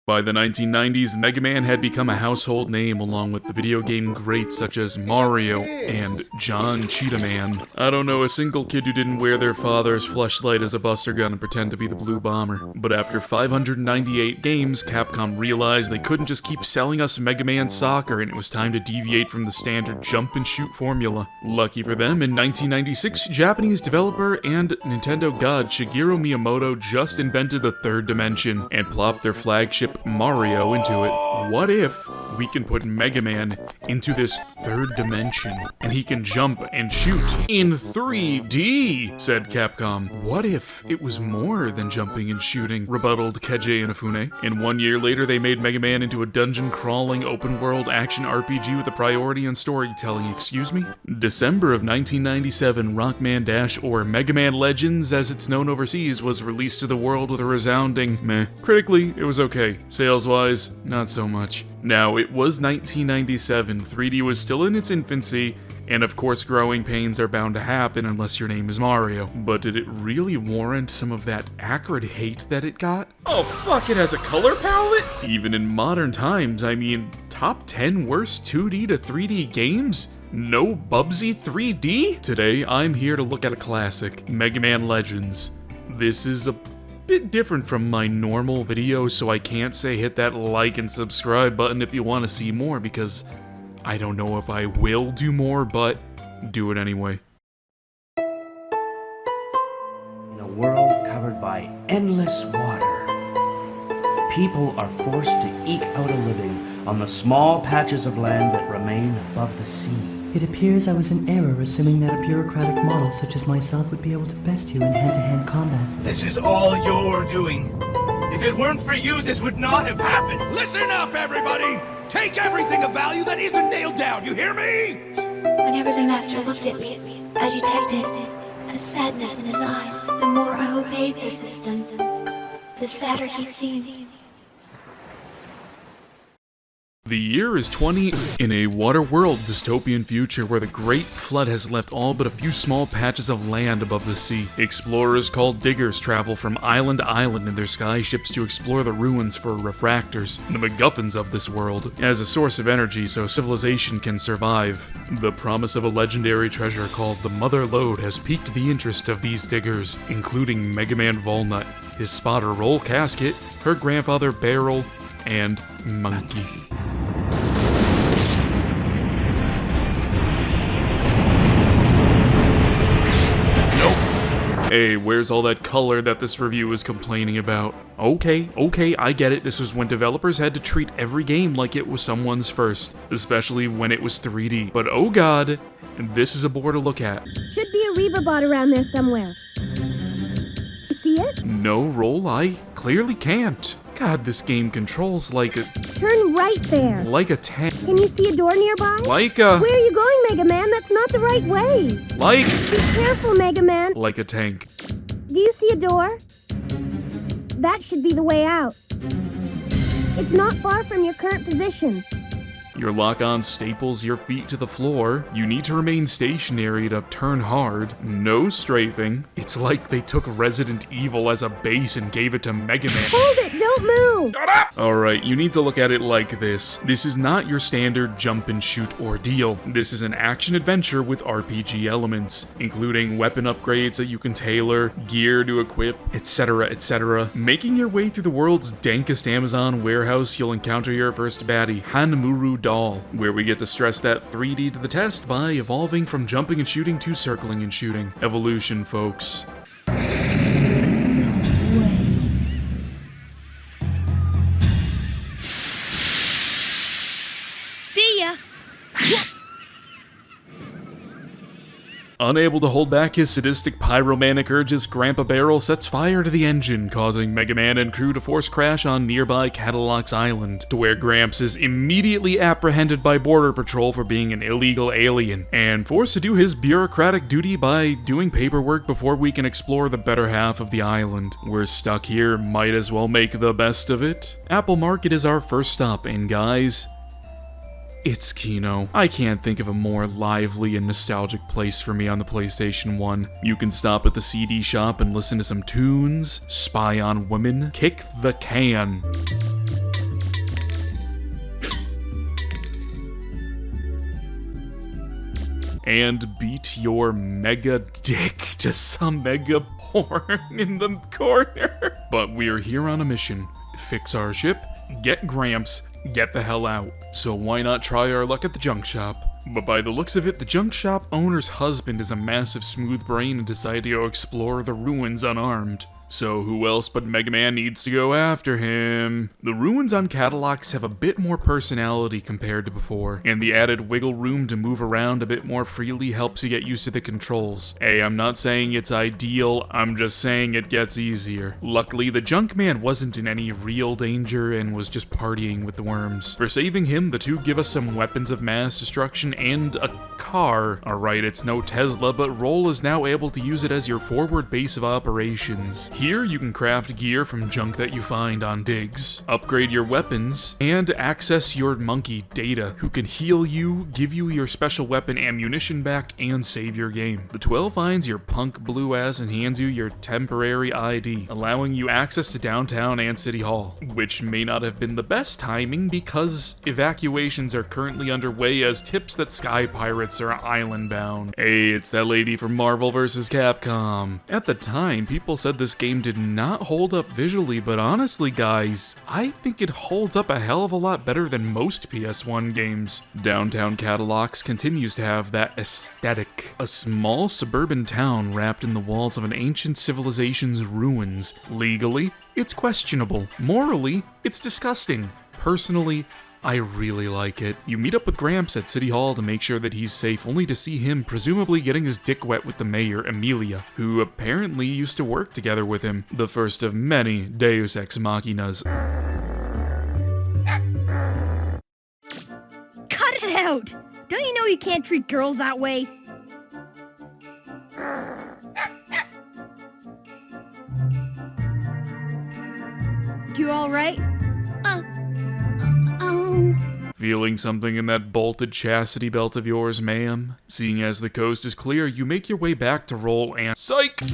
By the 1990s, Mega Man had become a household name along with the video game greats such as Mario and John Cheetah Man. I don't know a single kid who didn't wear their father's fleshlight as a buster gun and pretend to be the Blue Bomber. But after 598 games, Capcom realized they couldn't just keep selling us Mega Man Soccer, and it was time to deviate from the standard jump and shoot formula. Lucky for them, in 1996, Japanese developer and Nintendo god Shigeru Miyamoto just invented the third dimension and plopped their flagship Mario into it. What if we can put Mega Man into this third dimension and he can jump and shoot in 3D, said Capcom. What if it was more than jumping and shooting, rebutted Keiji Inafune. And 1 year later, they made Mega Man into a dungeon-crawling, open-world action RPG with a priority on storytelling, excuse me? December of 1997, Rockman Dash, or Mega Man Legends as it's known overseas, was released to the world with a resounding meh. Critically, it was okay. Sales-wise, not so much. Now, it was 1997, 3D was still in its infancy, and of course growing pains are bound to happen unless your name is Mario. But did it really warrant some of that acrid hate that it got? Oh fuck, it has a color palette? Even in modern times, I mean, top 10 worst 2D to 3D games? No Bubsy 3D? Today, I'm here to look at a classic, Mega Man Legends. This is a bit different from my normal videos, so I can't say hit that like and subscribe button if you want to see more, because I don't know if I will do more, but do it anyway. In a world covered by endless water, people are forced to eke out a living on the small patches of land that remain above the sea. It appears I was in error assuming that a bureaucratic model such as myself would be able to best you in hand-to-hand combat. This is all you're doing. If it weren't for you, this would not have happened. Listen up, everybody! Take everything of value that isn't nailed down, you hear me? Whenever the master looked at me, I detected a sadness in his eyes. The more I obeyed the system, the sadder he seemed. The year is 20 in a water world dystopian future where the Great Flood has left all but a few small patches of land above the sea. Explorers called diggers travel from island to island in their skyships to explore the ruins for refractors, the MacGuffins of this world, as a source of energy so civilization can survive. The promise of a legendary treasure called the Mother Lode has piqued the interest of these diggers, including Mega Man Volnut, his spotter Roll Casket, her grandfather Barrel, and Monkey. Hey, where's all that color that this review was complaining about? Okay, I get it. This was when developers had to treat every game like it was someone's first, especially when it was 3D. But oh god, this is a board to look at. Should be a Reba bot around there somewhere. You see it? No, Roll, I clearly can't. God, this game controls like a... Turn right there. Like a tank. Can you see a door nearby? Like a... Where are you going, Mega Man? That's not the right way. Like... Be careful, Mega Man. Like a tank. Do you see a door? That should be the way out. It's not far from your current position. Your lock-on staples your feet to the floor. You need to remain stationary to turn hard. No strafing. It's like they took Resident Evil as a base and gave it to Mega Man. Hold it! Don't move! Shut up! Alright, you need to look at it like this. This is not your standard jump and shoot ordeal. This is an action-adventure with RPG elements, including weapon upgrades that you can tailor, gear to equip, etc., etc. Making your way through the world's dankest Amazon warehouse, you'll encounter your first baddie, Hanmuru Doll, where we get to stress that 3D to the test by evolving from jumping and shooting to circling and shooting. Evolution, folks. See ya! Unable to hold back his sadistic pyromanic urges, Grandpa Barrel sets fire to the engine, causing Mega Man and crew to force crash on nearby Kattelox Island, to where Gramps is immediately apprehended by Border Patrol for being an illegal alien, and forced to do his bureaucratic duty by doing paperwork before we can explore the better half of the island. We're stuck here, might as well make the best of it. Apple Market is our first stop, and guys, it's Kino. I can't think of a more lively and nostalgic place for me on the PlayStation 1. You can stop at the CD shop and listen to some tunes, spy on women, kick the can. and beat your mega dick to some mega porn in the corner. But we're here on a mission. Fix our ship, get Gramps, get the hell out. So why not try our luck at the junk shop? But by the looks of it, the junk shop owner's husband is a massive smooth brain and decided to go explore the ruins unarmed. So who else but Mega Man needs to go after him? The ruins on Kattelox have a bit more personality compared to before, and the added wiggle room to move around a bit more freely helps you get used to the controls. Hey, I'm not saying it's ideal, I'm just saying it gets easier. Luckily, the junk man wasn't in any real danger and was just partying with the worms. For saving him, the two give us some weapons of mass destruction and a car. Alright, it's no Tesla, but Roll is now able to use it as your forward base of operations. Here you can craft gear from junk that you find on digs, upgrade your weapons, and access your monkey, Data, who can heal you, give you your special weapon ammunition back, and save your game. The 12 finds your punk blue ass and hands you your temporary ID, allowing you access to downtown and City Hall, which may not have been the best timing because evacuations are currently underway as tips that Sky Pirates are island bound. Hey, it's that lady from Marvel vs. Capcom. At the time, people said this game did not hold up visually, but honestly guys, I think it holds up a hell of a lot better than most PS1 games. Downtown Kattelox continues to have that aesthetic. A small suburban town wrapped in the walls of an ancient civilization's ruins. Legally, it's questionable. Morally, it's disgusting. Personally, I really like it. You meet up with Gramps at City Hall to make sure that he's safe, only to see him presumably getting his dick wet with the mayor, Amelia, who apparently used to work together with him. The first of many Deus Ex Machinas. Cut it out! Don't you know you can't treat girls that way? You alright? Feeling something in that bolted chastity belt of yours, ma'am? Seeing as the coast is clear, you make your way back to Roll and— Psych! We're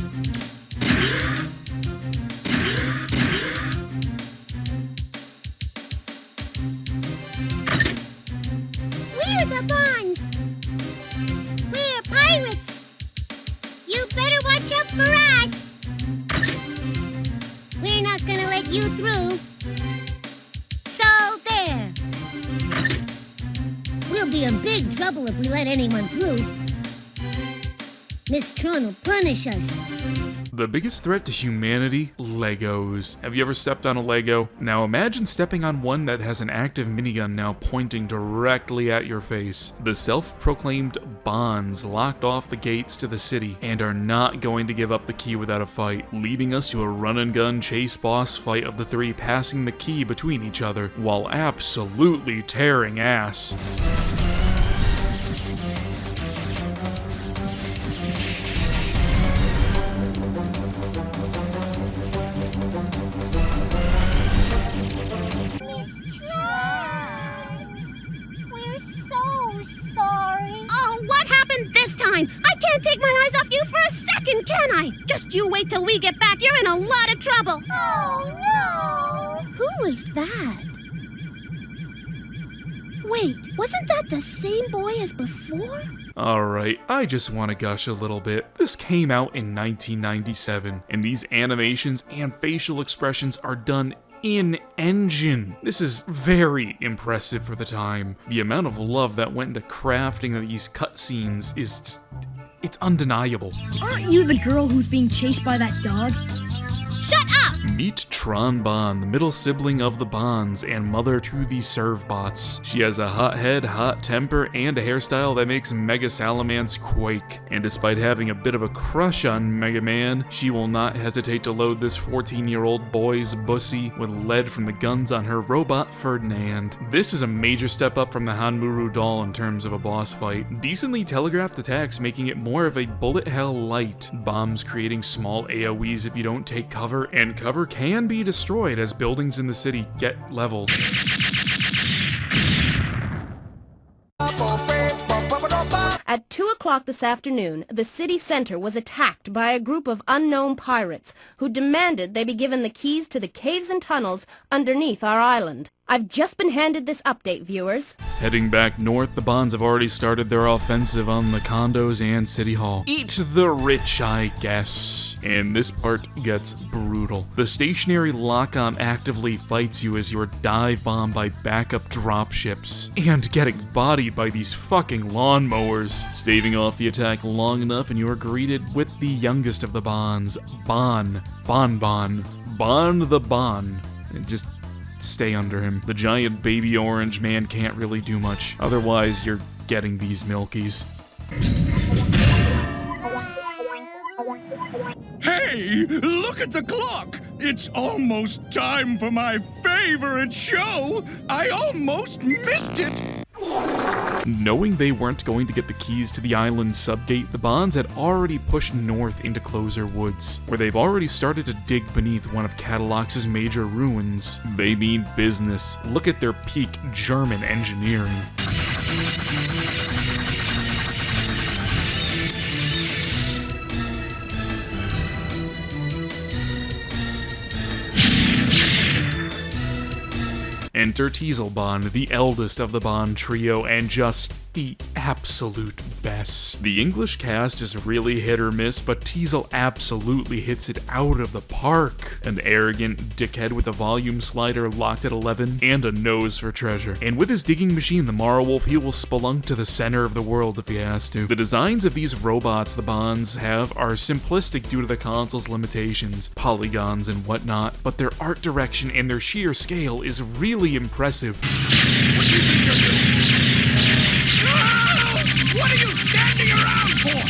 the Bonds! We're pirates! You better watch out for us! We're not gonna let you through. So there. We'll be in big trouble if we let anyone through. Miss Tron will punish us. The biggest threat to humanity? Legos. Have you ever stepped on a Lego? Now imagine stepping on one that has an active minigun now pointing directly at your face. The self-proclaimed Bonds locked off the gates to the city and are not going to give up the key without a fight, leading us to a run-and-gun chase boss fight of the three passing the key between each other while absolutely tearing ass. I can't take my eyes off you for a second, can I? Just you wait till we get back. You're in a lot of trouble. Oh, no. Who was that? Wait, wasn't that the same boy as before? Alright, I just want to gush a little bit. This came out in 1997, and these animations and facial expressions are done in-engine. This is very impressive for the time. The amount of love that went into crafting these cutscenes is just, it's undeniable. Aren't you the girl who's being chased by that dog? Shut up! Meet Tron Bond, the middle sibling of the Bonds and mother to the Servbots. She has a hot head, hot temper, and a hairstyle that makes Mega Salamance quake. And despite having a bit of a crush on Mega Man, she will not hesitate to load this 14-year-old boy's bussy with lead from the guns on her robot Ferdinand. This is a major step up from the Hanmuru doll in terms of a boss fight. Decently telegraphed attacks making it more of a bullet hell light. Bombs creating small AoEs if you don't take cover, and cover can be destroyed as buildings in the city get leveled. At 2 o'clock this afternoon, the city center was attacked by a group of unknown pirates who demanded they be given the keys to the caves and tunnels underneath our island. I've just been handed this update, viewers. Heading back north, the Bonds have already started their offensive on the condos and City Hall. Eat the rich, I guess. And this part gets brutal. The stationary lock-on actively fights you as you're dive bombed by backup dropships and getting bodied by these fucking lawnmowers. Staving off the attack long enough and you are greeted with the youngest of the Bonds, Bon the Bon. And just stay under him. The giant baby orange man can't really do much. Otherwise, you're getting these milkies. Hey, look at the clock! It's almost time for my favorite show! I almost missed it! Knowing they weren't going to get the keys to the island's subgate, the Bonds had already pushed north into Closer Woods, where they've already started to dig beneath one of Kattelox's major ruins. They mean business. Look at their peak German engineering. Enter Teaselbond, the eldest of the Bond trio, and just the absolute best. The English cast is really hit or miss, but Teasel absolutely hits it out of the park. An arrogant dickhead with a volume slider locked at 11, and a nose for treasure. And with his digging machine, the Marwolf, he will spelunk to the center of the world if he has to. The designs of these robots the Bonds have are simplistic due to the console's limitations, polygons and whatnot, but their art direction and their sheer scale is really impressive. What do you think you're doing? What are you standing around for?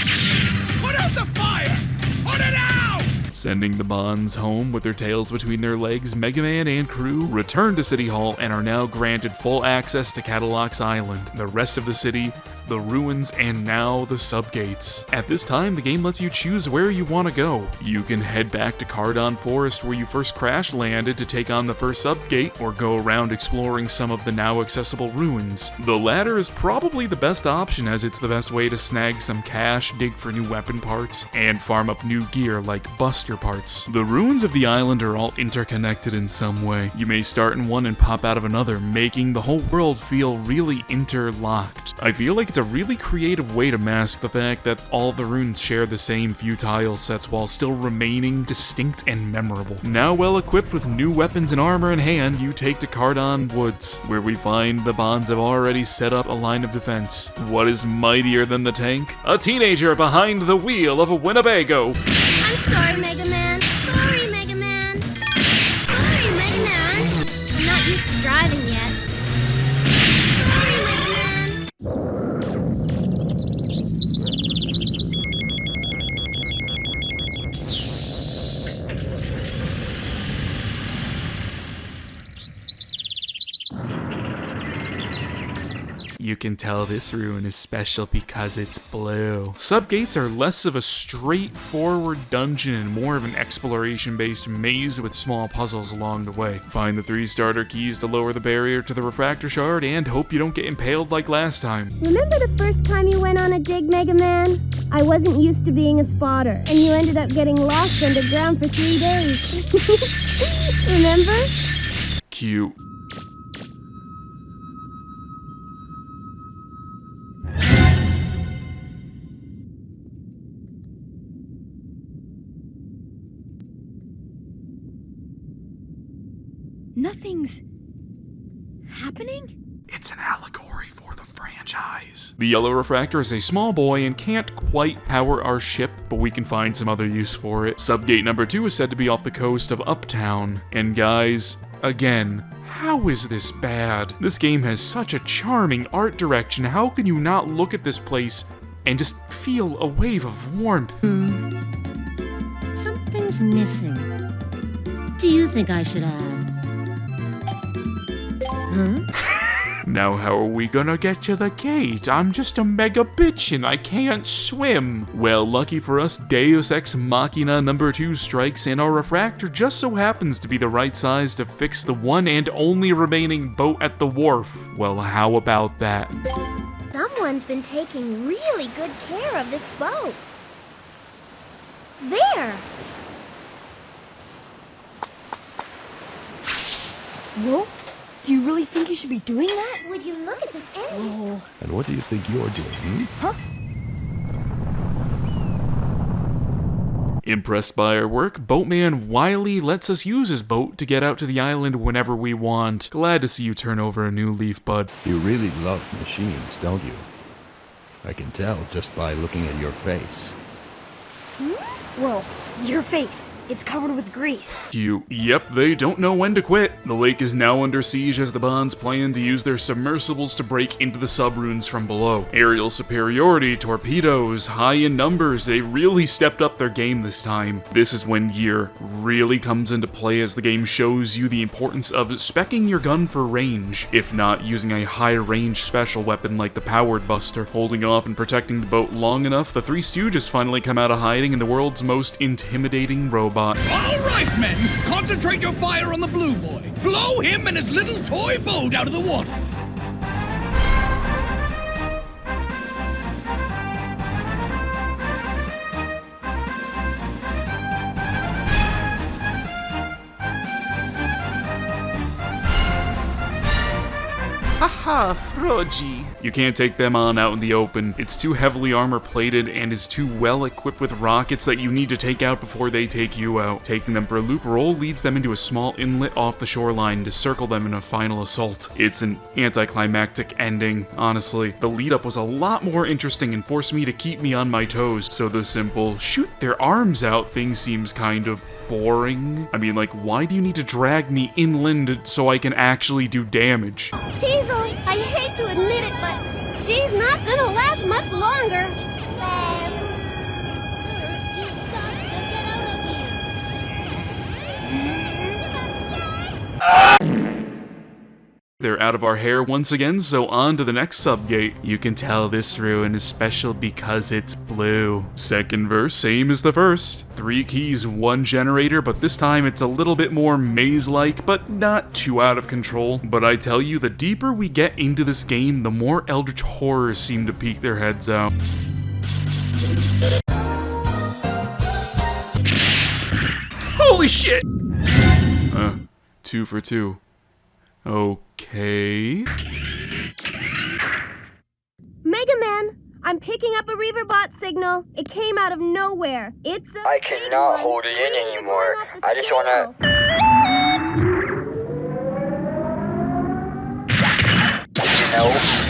Put out the fire! Put it out! Sending the Bonds home with their tails between their legs, Mega Man and crew return to City Hall and are now granted full access to Kattelox Island, the rest of the city, the ruins, and now the subgates. At this time, the game lets you choose where you want to go. You can head back to Cardon Forest where you first crash landed to take on the first subgate, or go around exploring some of the now accessible ruins. The latter is probably the best option as it's the best way to snag some cash, dig for new weapon parts, and farm up new gear like Buster parts. The ruins of the island are all interconnected in some way. You may start in one and pop out of another, making the whole world feel really interlocked. I feel like it's a really creative way to mask the fact that all the runes share the same few tile sets while still remaining distinct and memorable. Now well equipped with new weapons and armor in hand, you take to Cardon Woods, where we find the Bonds have already set up a line of defense. What is mightier than the tank? A teenager behind the wheel of a Winnebago! I'm sorry, Mega Man. Sorry, Mega Man. Sorry, Mega Man. I'm not used to driving yet. Sorry, Mega Man. You can tell this ruin is special because it's blue. Subgates are less of a straightforward dungeon and more of an exploration-based maze with small puzzles along the way. Find the 3 starter keys to lower the barrier to the refractor shard and hope you don't get impaled like last time. Remember the first time you went on a dig, Mega Man? I wasn't used to being a spotter, and you ended up getting lost underground for 3 days. Remember? Cute. Nothing's happening? It's an allegory for the franchise. The yellow refractor is a small boy and can't quite power our ship, but we can find some other use for it. Subgate number 2 is said to be off the coast of Uptown. And guys, again, how is this bad? This game has such a charming art direction. How can you not look at this place and just feel a wave of warmth? Something's missing. Do you think I should add? Huh? Now how are we gonna get to the gate? I'm just a mega bitch and I can't swim. Well, lucky for us, Deus Ex Machina number 2 strikes and our refractor just so happens to be the right size to fix the one and only remaining boat at the wharf. Well, how about that? Someone's been taking really good care of this boat. There! Whoa? Do you really think you should be doing that? Would you look at this ending? And what do you think you're doing, Huh? Impressed by our work, Boatman Wiley lets us use his boat to get out to the island whenever we want. Glad to see you turn over a new leaf, bud. You really love machines, don't you? I can tell just by looking at your face. Well, your face. It's covered with grease. Yep, they don't know when to quit. The lake is now under siege as the Bonds plan to use their submersibles to break into the subrunes from below. Aerial superiority, torpedoes, high in numbers, they really stepped up their game this time. This is when gear really comes into play as the game shows you the importance of speccing your gun for range, if not using a high-range special weapon like the Powered Buster. Holding off and protecting the boat long enough, the Three Stooges finally come out of hiding in the world's most intimidating robot. All right, men, concentrate your fire on the blue boy. Blow him and his little toy boat out of the water. Haha, Froji. You can't take them on out in the open. It's too heavily armor plated and is too well equipped with rockets that you need to take out before they take you out. Taking them for a loop roll leads them into a small inlet off the shoreline to circle them in a final assault. It's an anticlimactic ending, honestly. The lead up was a lot more interesting and forced me to keep me on my toes, so the simple shoot their arms out thing seems kind of boring. I mean, like, why do you need to drag me inland so I can actually do damage? Teasel, I hate to admit it, but she's not gonna last much longer. Sir, you've got to get out of here. They're out of our hair once again, so on to the next subgate. You can tell this rune is special because it's blue. Second verse, same as the first. 3 keys, 1 generator, but this time it's a little bit more maze-like, but not too out of control. But I tell you, the deeper we get into this game, the more eldritch horrors seem to peek their heads out. Holy shit! 2 for 2. Okay. Mega Man, I'm picking up a Reaverbot signal. It came out of nowhere. It's a I cannot hold it in anymore. I just wanna... No.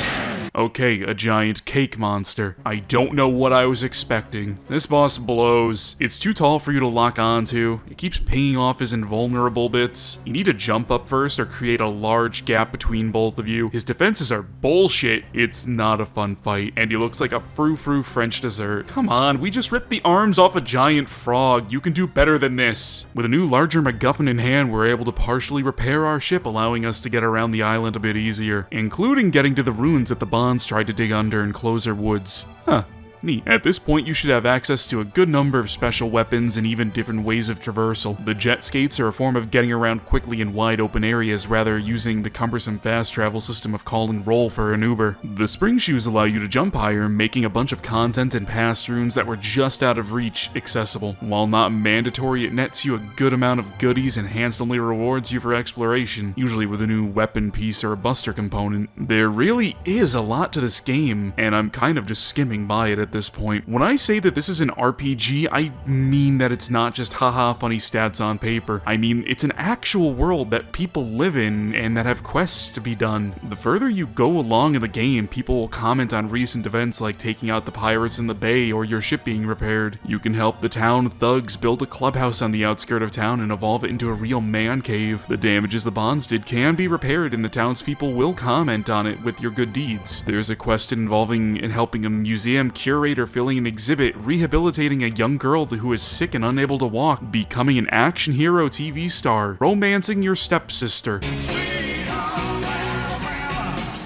Okay, a giant cake monster. I don't know what I was expecting. This boss blows. It's too tall for you to lock onto. It keeps pinging off his invulnerable bits. You need to jump up first or create a large gap between both of you. His defenses are bullshit. It's not a fun fight, and he looks like a frou-frou French dessert. Come on, we just ripped the arms off a giant frog. You can do better than this. With a new larger MacGuffin in hand, we're able to partially repair our ship, allowing us to get around the island a bit easier, including getting to the ruins at the Bonds tried to dig under and close their woods. Huh. Neat. At this point, you should have access to a good number of special weapons and even different ways of traversal. The jet skates are a form of getting around quickly in wide open areas rather using the cumbersome fast travel system of call and roll for an Uber. The spring shoes allow you to jump higher, making a bunch of content and past runes that were just out of reach accessible. While not mandatory, it nets you a good amount of goodies and handsomely rewards you for exploration, usually with a new weapon piece or a buster component. There really is a lot to this game, and I'm kind of just skimming by it at this point. When I say that this is an RPG, I mean that it's not just haha funny stats on paper. I mean, it's an actual world that people live in and that have quests to be done. The further you go along in the game, people will comment on recent events like taking out the pirates in the bay or your ship being repaired. You can help the town thugs build a clubhouse on the outskirt of town and evolve it into a real man cave. The damages the Bonds did can be repaired and the townspeople will comment on it with your good deeds. There's a quest involving and helping a museum curator filling an exhibit, rehabilitating a young girl who is sick and unable to walk, becoming an action hero TV star, romancing your stepsister.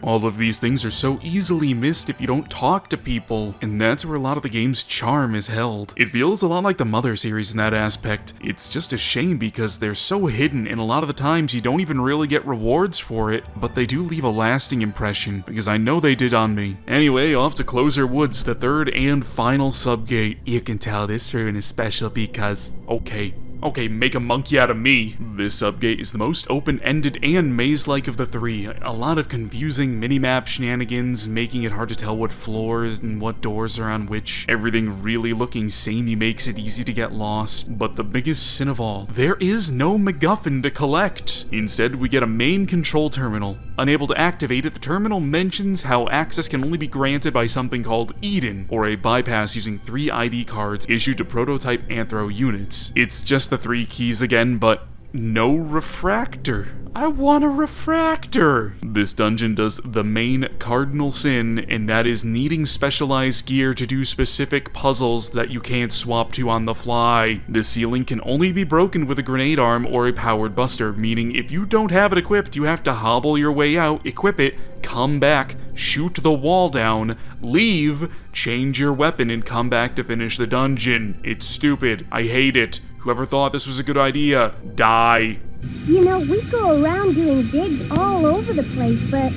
All of these things are so easily missed if you don't talk to people, and that's where a lot of the game's charm is held. It feels a lot like the Mother series in that aspect. It's just a shame because they're so hidden, and a lot of the times you don't even really get rewards for it, but they do leave a lasting impression, because I know they did on me. Anyway, off to Closer Woods, the third and final subgate. You can tell this rune is special because, okay, Okay, make a monkey out of me. This subgate is the most open-ended and maze-like of the three. A lot of confusing minimap shenanigans, making it hard to tell what floors and what doors are on which. Everything really looking samey makes it easy to get lost. But the biggest sin of all, there is no MacGuffin to collect. Instead, we get a main control terminal. Unable to activate it, the terminal mentions how access can only be granted by something called Eden, or a bypass using 3 ID cards issued to prototype Anthro units. It's just the 3 keys again, but no refractor. I want a refractor! This dungeon does the main cardinal sin, and that is needing specialized gear to do specific puzzles that you can't swap to on the fly. The ceiling can only be broken with a grenade arm or a powered buster, meaning if you don't have it equipped, you have to hobble your way out, equip it, come back, shoot the wall down, leave, change your weapon, and come back to finish the dungeon. It's stupid. I hate it. Whoever thought this was a good idea, die. You know, we go around doing digs all over the place, but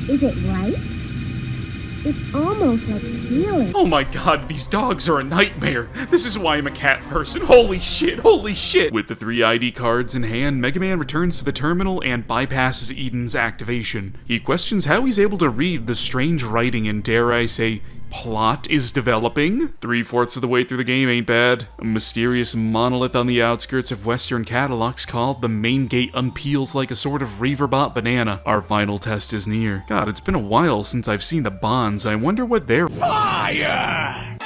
is it right? It's almost like stealing. Oh my god, these dogs are a nightmare. This is why I'm a cat person. Holy shit, holy shit. With the 3 ID cards in hand, Mega Man returns to the terminal and bypasses Eden's activation. He questions how he's able to read the strange writing and, dare I say, plot is developing. 3/4 of the way through the game ain't bad. A mysterious monolith on the outskirts of western Kattelox called the main gate unpeels like a sort of Reaverbot banana. Our final test is near. God, it's been a while since I've seen the bonds. I wonder what they're— Fire!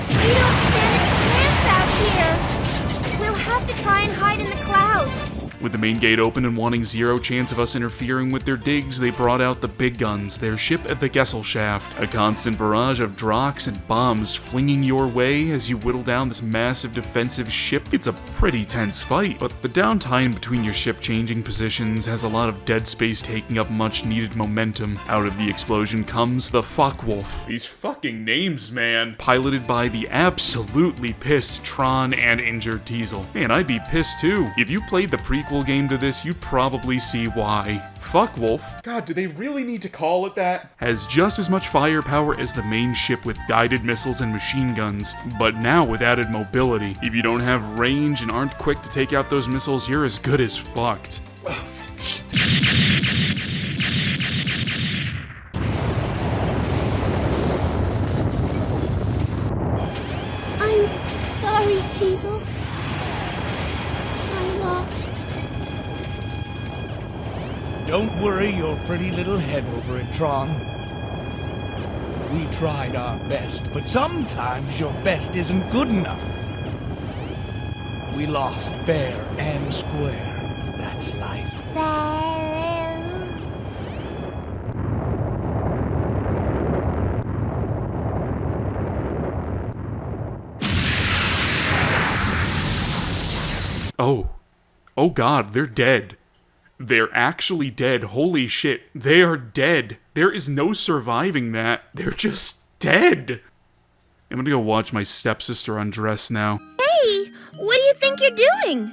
We don't stand a chance out here. We'll have to try and hide in the clouds. With the main gate open and wanting 0 chance of us interfering with their digs, they brought out the big guns, their ship at the Gesellschaft. A constant barrage of Drox and bombs flinging your way as you whittle down this massive defensive ship. It's a pretty tense fight, but the downtime between your ship changing positions has a lot of dead space taking up much needed momentum. Out of the explosion comes the Fuckwolf. These fucking names, man. Piloted by the absolutely pissed Tron and injured Teasel. Man, I'd be pissed too. If you played the prequel game to this, you'd probably see why. Fuckwolf, God, do they really need to call it that? Has just as much firepower as the main ship with guided missiles and machine guns, but now with added mobility. If you don't have range and aren't quick to take out those missiles, you're as good as fucked. I'm sorry, Teasel. I lost. Don't worry your pretty little head over it, Tron. We tried our best, but sometimes your best isn't good enough. We lost fair and square. That's life. Oh god, they're dead. They're actually dead. Holy shit. They are dead. There is no surviving that. They're just dead. I'm gonna go watch my stepsister undress now. Hey, what do you think you're doing?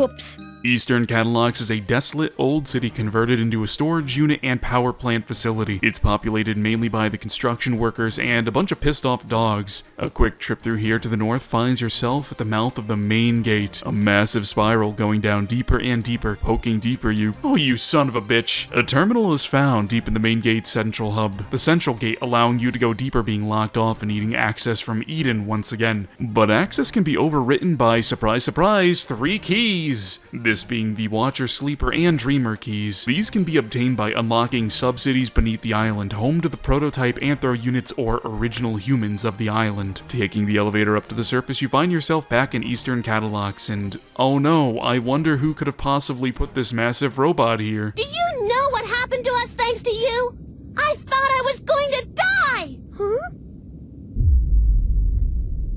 Oops. Eastern Kattelox is a desolate old city converted into a storage unit and power plant facility. It's populated mainly by the construction workers and a bunch of pissed off dogs. A quick trip through here to the north finds yourself at the mouth of the main gate. A massive spiral going down deeper and deeper, poking deeper you. Oh, you son of a bitch. A terminal is found deep in the main gate's central hub. The central gate allowing you to go deeper being locked off and needing access from Eden once again. But access can be overwritten by, surprise surprise, 3 keys. This being the Watcher, Sleeper, and Dreamer keys. These can be obtained by unlocking sub-cities beneath the island, home to the prototype Anthro units or original humans of the island. Taking the elevator up to the surface, you find yourself back in Eastern Kattelox, and oh no, I wonder who could have possibly put this massive robot here. Do you know what happened to us thanks to you? I thought I was going to die! Huh?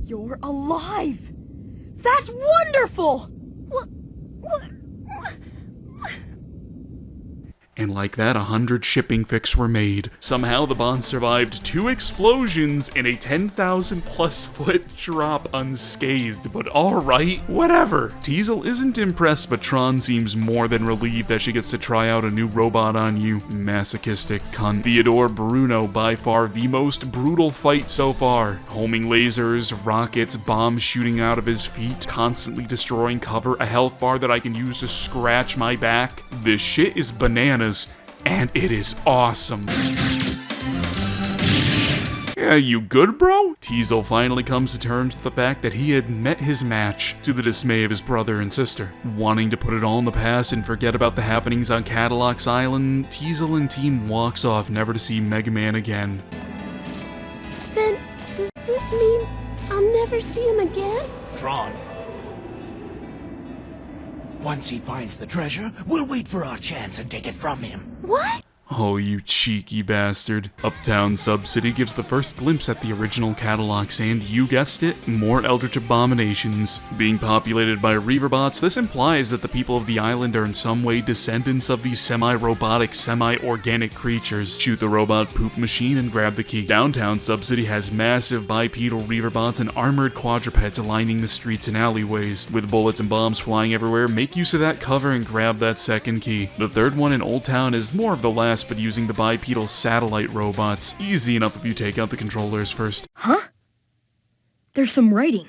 You're alive! That's wonderful! And like that, 100 shipping fix were made. Somehow the Bond survived 2 explosions and a 10,000 plus foot drop unscathed, but alright, whatever. Teasel isn't impressed, but Tron seems more than relieved that she gets to try out a new robot on you. Masochistic cunt. Theodore Bruno, by far the most brutal fight so far. Homing lasers, rockets, bombs shooting out of his feet, constantly destroying cover, a health bar that I can use to scratch my back. This shit is bananas. And it is awesome. Yeah, you good, bro? Teasel finally comes to terms with the fact that he had met his match, to the dismay of his brother and sister. Wanting to put it all in the past and forget about the happenings on Kattelox Island, Teasel and team walks off, never to see Mega Man again. Then, does this mean I'll never see him again? Tron. Once he finds the treasure, we'll wait for our chance and take it from him. What? Oh, you cheeky bastard. Uptown Sub-City gives the first glimpse at the original Kattelox, and you guessed it, more eldritch abominations. Being populated by Reaverbots, this implies that the people of the island are in some way descendants of these semi-robotic, semi-organic creatures. Shoot the robot poop machine and grab the key. Downtown Sub-City has massive bipedal Reaverbots and armored quadrupeds lining the streets and alleyways. With bullets and bombs flying everywhere, make use of that cover and grab that second key. The third one in Old Town is more of the last, but using the bipedal satellite robots. Easy enough if you take out the controllers first. Huh? There's some writing.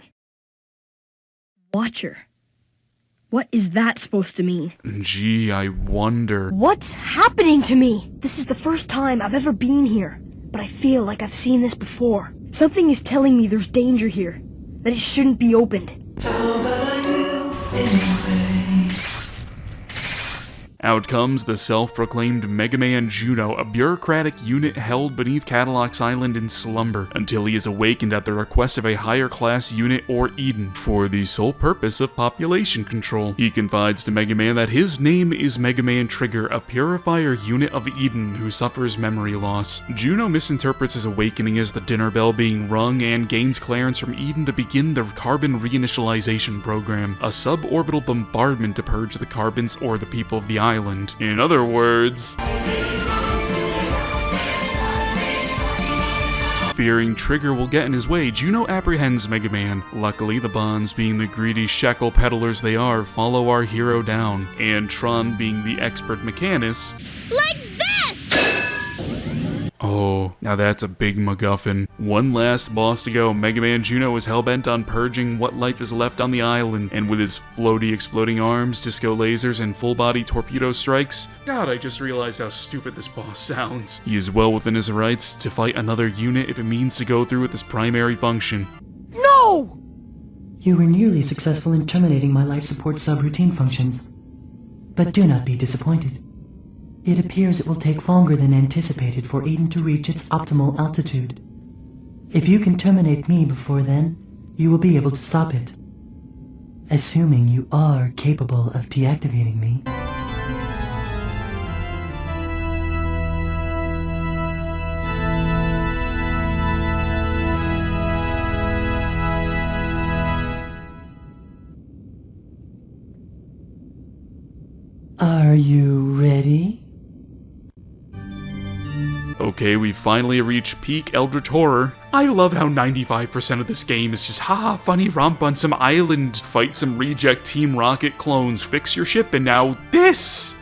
Watcher. What is that supposed to mean? Gee, I wonder. What's happening to me? This is the first time I've ever been here, but I feel like I've seen this before. Something is telling me there's danger here, that it shouldn't be opened. Out comes the self-proclaimed Mega Man Juno, a bureaucratic unit held beneath Kattelox Island in slumber, until he is awakened at the request of a higher class unit or Eden, for the sole purpose of population control. He confides to Mega Man that his name is Mega Man Trigger, a purifier unit of Eden who suffers memory loss. Juno misinterprets his awakening as the dinner bell being rung and gains clearance from Eden to begin the carbon reinitialization program, a suborbital bombardment to purge the carbons or the people of the island. In other words, fearing Trigger will get in his way, Juno apprehends Mega Man. Luckily, the Bonds, being the greedy shekel peddlers they are, follow our hero down, and Tron, being the expert mechanist, Like this! oh, now that's a big MacGuffin. One last boss to go. Mega Man Juno is hellbent on purging what life is left on the island, and with his floaty exploding arms, disco lasers, and full-body torpedo strikes, God, I just realized how stupid this boss sounds. He is well within his rights to fight another unit if it means to go through with his primary function. No! You were nearly successful in terminating my life support subroutine functions. But do not be disappointed. It appears it will take longer than anticipated for Eden to reach its optimal altitude. If you can terminate me before then, you will be able to stop it. Assuming you are capable of deactivating me. Are you ready? Okay, we finally reached peak Eldritch Horror. I love how 95% of this game is just haha, funny romp on some island, fight some reject Team Rocket clones, fix your ship, and now this!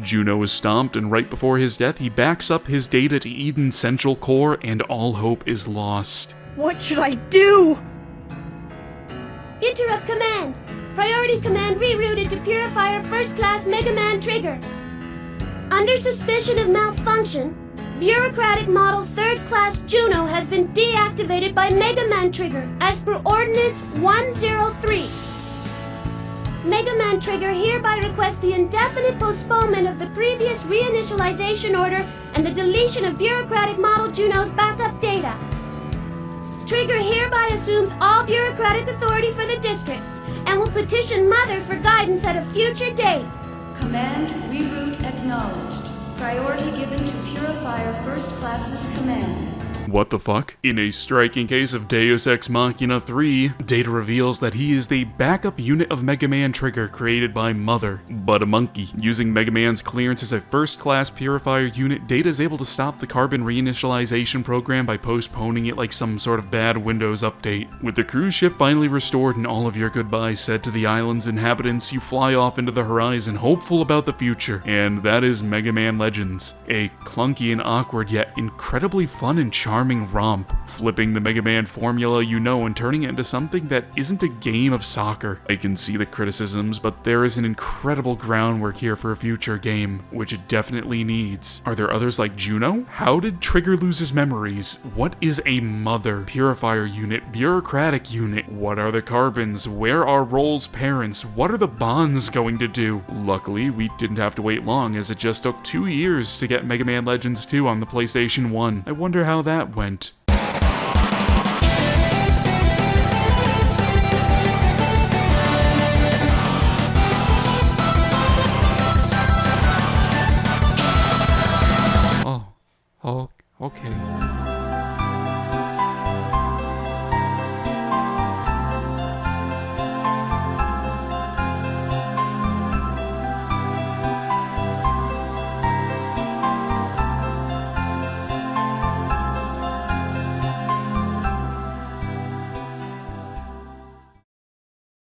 Juno is stomped, and right before his death, he backs up his data to Eden's central core, and all hope is lost. What should I do? Interrupt command. Priority command rerouted to Purifier First Class Mega Man Trigger. Under suspicion of malfunction, Bureaucratic Model 3rd Class Juno has been deactivated by Mega Man Trigger as per Ordinance 103. Mega Man Trigger hereby requests the indefinite postponement of the previous reinitialization order and the deletion of Bureaucratic Model Juno's backup data. Trigger hereby assumes all bureaucratic authority for the district and will petition Mother for guidance at a future date. Command reroute acknowledged. Priority given to Purifier First Class's command. What the fuck? In a striking case of Deus Ex Machina 3, Data reveals that he is the backup unit of Mega Man Trigger created by Mother, but a monkey. Using Mega Man's clearance as a first-class purifier unit, Data is able to stop the carbon reinitialization program by postponing it like some sort of bad Windows update. With the cruise ship finally restored and all of your goodbyes said to the island's inhabitants, you fly off into the horizon, hopeful about the future. And that is Mega Man Legends, a clunky and awkward yet incredibly fun and charming romp, flipping the Mega Man formula you know and turning it into something that isn't a game of soccer. I can see the criticisms, but there is an incredible groundwork here for a future game, which it definitely needs. Are there others like Juno? How did Trigger lose his memories? What is a mother? Purifier unit? Bureaucratic unit? What are the carbons? Where are Roll's parents? What are the bonds going to do? Luckily, we didn't have to wait long, as it just took 2 years to get Mega Man Legends 2 on the PlayStation 1. I wonder how that went. Oh, okay.